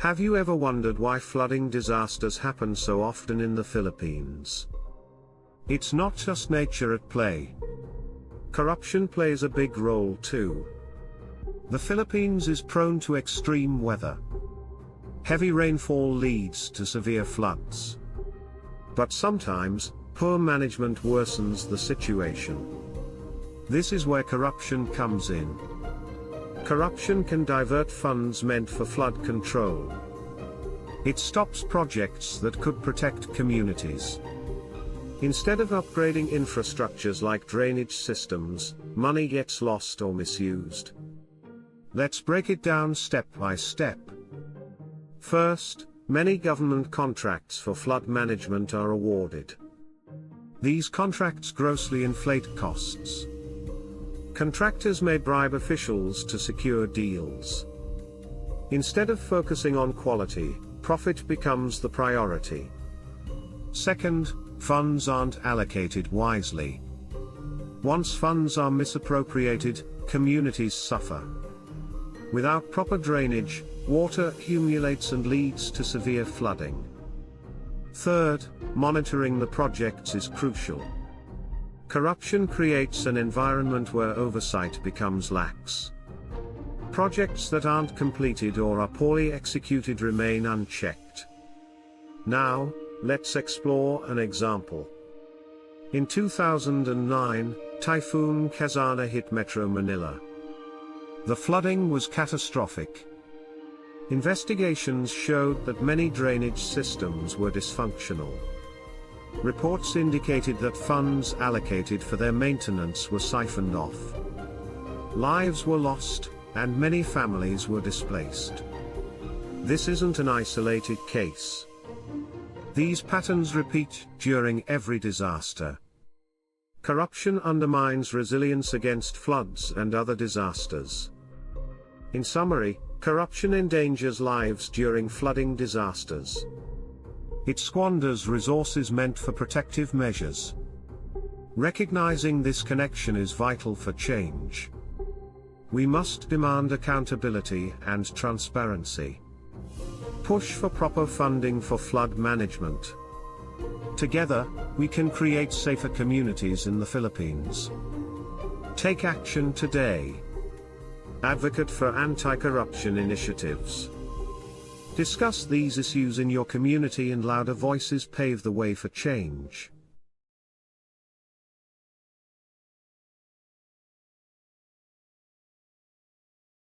Have you ever wondered why flooding disasters happen so often in the Philippines? It's not just nature at play. Corruption plays a big role too. The Philippines is prone to extreme weather. Heavy rainfall leads to severe floods. But sometimes, poor management worsens the situation. This is where corruption comes in. Corruption can divert funds meant for flood control. It stops projects that could protect communities. Instead of upgrading infrastructures like drainage systems, money gets lost or misused. Let's break it down step by step. First, many government contracts for flood management are awarded. These contracts grossly inflate costs. Contractors may bribe officials to secure deals. Instead of focusing on quality, profit becomes the priority. Second, funds aren't allocated wisely. Once funds are misappropriated, communities suffer. Without proper drainage, water accumulates and leads to severe flooding. Third, monitoring the projects is crucial. Corruption creates an environment where oversight becomes lax. Projects that aren't completed or are poorly executed remain unchecked. Now, let's explore an example. In 2009, Typhoon Kazana hit Metro Manila. The flooding was catastrophic. Investigations showed that many drainage systems were dysfunctional. Reports indicated that funds allocated for their maintenance were siphoned off. Lives were lost, and many families were displaced. This isn't an isolated case. These patterns repeat during every disaster. Corruption undermines resilience against floods and other disasters. In summary, corruption endangers lives during flooding disasters. It squanders resources meant for protective measures. Recognizing this connection is vital for change. We must demand accountability and transparency. Push for proper funding for flood management. Together, we can create safer communities in the Philippines. Take action today. Advocate for anti-corruption initiatives. Discuss these issues in your community and louder voices pave the way for change.